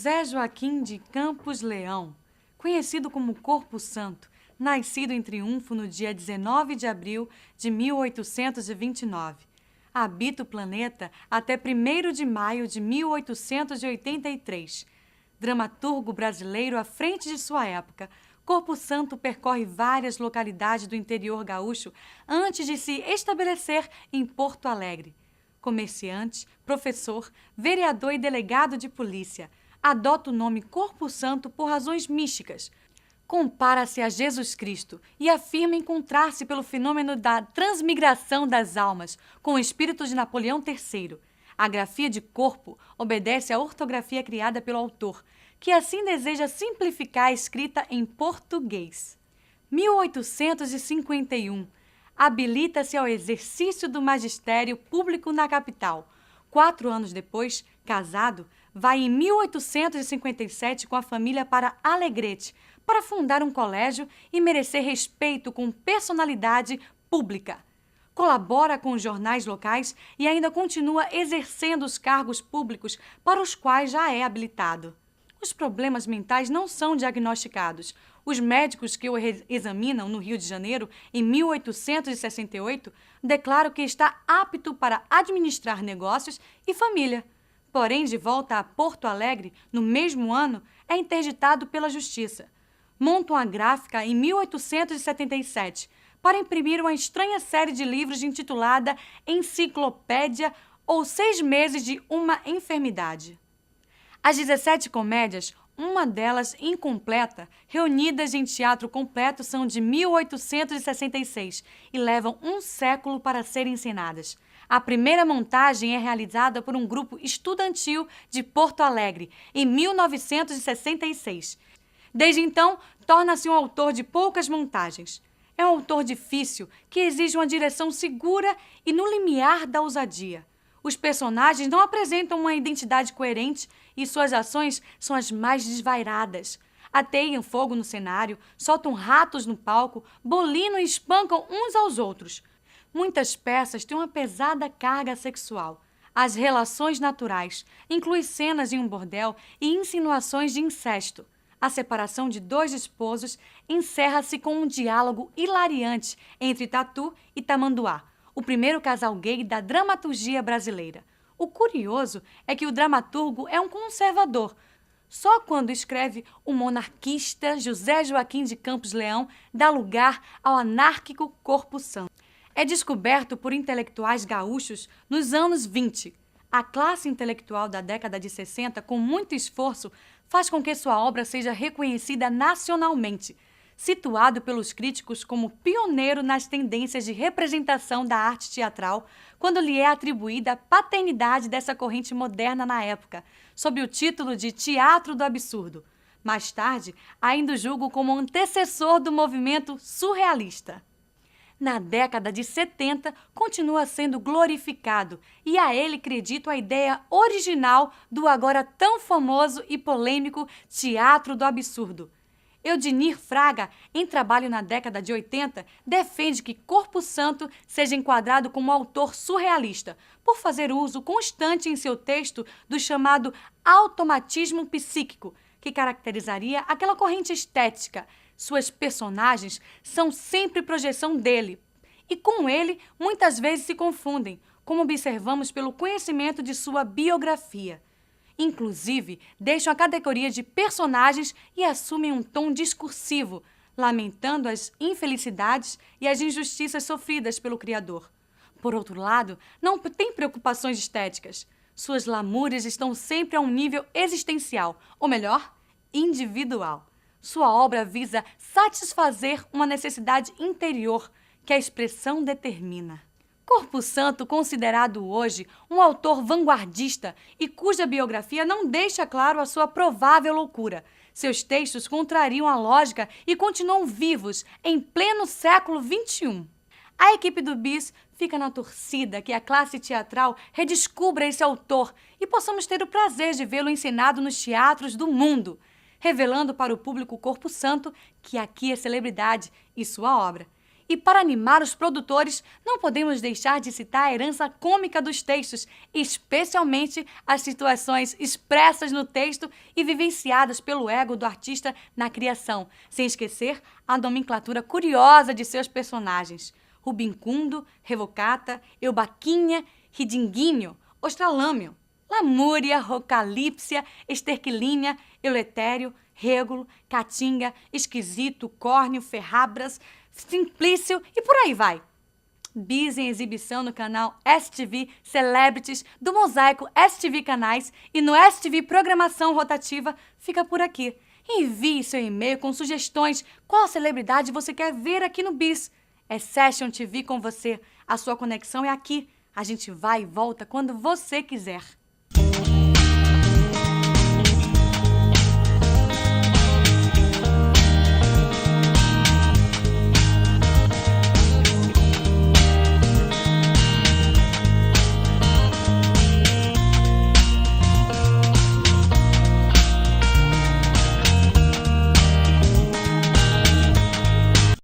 José Joaquim de Campos Leão, conhecido como Corpo Santo, nascido em Triunfo no dia 19 de abril de 1829. Habita o planeta até 1º de maio de 1883. Dramaturgo brasileiro à frente de sua época, Corpo Santo percorre várias localidades do interior gaúcho antes de se estabelecer em Porto Alegre. Comerciante, professor, vereador e delegado de polícia, adota o nome Corpo Santo por razões místicas. Compara-se a Jesus Cristo e afirma encontrar-se pelo fenômeno da transmigração das almas com o espírito de Napoleão III. A grafia de corpo obedece à ortografia criada pelo autor, que assim deseja simplificar a escrita em português. 1851. Habilita-se ao exercício do magistério público na capital. 4 anos depois, casado, vai em 1857 com a família para Alegrete, para fundar um colégio e merecer respeito com personalidade pública. Colabora com os jornais locais e ainda continua exercendo os cargos públicos para os quais já é habilitado. Os problemas mentais não são diagnosticados. Os médicos que o examinam no Rio de Janeiro, em 1868, declaram que está apto para administrar negócios e família. Porém, de volta a Porto Alegre, no mesmo ano, é interditado pela Justiça. Monta uma gráfica em 1877 para imprimir uma estranha série de livros intitulada Enciclopédia ou 6 meses de uma enfermidade. As 17 comédias, uma delas incompleta, reunidas em teatro completo, são de 1866 e levam um século para serem ensinadas. A primeira montagem é realizada por um grupo estudantil de Porto Alegre, em 1966. Desde então, torna-se um autor de poucas montagens. É um autor difícil, que exige uma direção segura e no limiar da ousadia. Os personagens não apresentam uma identidade coerente e suas ações são as mais desvairadas. Ateiam fogo no cenário, soltam ratos no palco, bolinam e espancam uns aos outros. Muitas peças têm uma pesada carga sexual. As relações naturais incluem cenas em um bordel e insinuações de incesto. A separação de 2 esposos encerra-se com um diálogo hilariante entre Tatu e Tamanduá, o primeiro casal gay da dramaturgia brasileira. O curioso é que o dramaturgo é um conservador. Só quando escreve o monarquista José Joaquim de Campos Leão dá lugar ao anárquico Corpo Santo. É descoberto por intelectuais gaúchos nos anos 20. A classe intelectual da década de 60, com muito esforço, faz com que sua obra seja reconhecida nacionalmente. Situado pelos críticos como pioneiro nas tendências de representação da arte teatral, quando lhe é atribuída a paternidade dessa corrente moderna na época, sob o título de Teatro do Absurdo. Mais tarde, ainda o julgo como antecessor do movimento surrealista. Na década de 70, continua sendo glorificado e a ele acredito a ideia original do agora tão famoso e polêmico Teatro do Absurdo. Eudinir Fraga, em trabalho na década de 80, defende que Corpo Santo seja enquadrado como autor surrealista, por fazer uso constante em seu texto do chamado automatismo psíquico, que caracterizaria aquela corrente estética. Suas personagens são sempre projeção dele, e com ele muitas vezes se confundem, como observamos pelo conhecimento de sua biografia. Inclusive, deixam a categoria de personagens e assumem um tom discursivo, lamentando as infelicidades e as injustiças sofridas pelo Criador. Por outro lado, não tem preocupações estéticas. Suas lamúrias estão sempre a um nível existencial, ou melhor, individual. Sua obra visa satisfazer uma necessidade interior que a expressão determina. Corpo Santo, considerado hoje um autor vanguardista e cuja biografia não deixa claro a sua provável loucura. Seus textos contrariam a lógica e continuam vivos em pleno século XXI. A equipe do BIS fica na torcida que a classe teatral redescubra esse autor e possamos ter o prazer de vê-lo encenado nos teatros do mundo, revelando para o público Corpo Santo que aqui é celebridade e sua obra. E para animar os produtores, não podemos deixar de citar a herança cômica dos textos, especialmente as situações expressas no texto e vivenciadas pelo ego do artista na criação, sem esquecer a nomenclatura curiosa de seus personagens. Rubincundo, Revocata, Eubaquinha, Ridinguinho, Ostralâmio, Lamúria, Rocalípsia, Esterquilínea, Euletério, Régulo, Caatinga, Esquisito, Córneo, Ferrabras, Simplício e por aí vai. Bis em exibição no canal STV Celebrities do Mosaico STV Canais e no STV Programação Rotativa fica por aqui. Envie seu e-mail com sugestões, qual celebridade você quer ver aqui no Bis. É Session TV com você. A sua conexão é aqui. A gente vai e volta quando você quiser.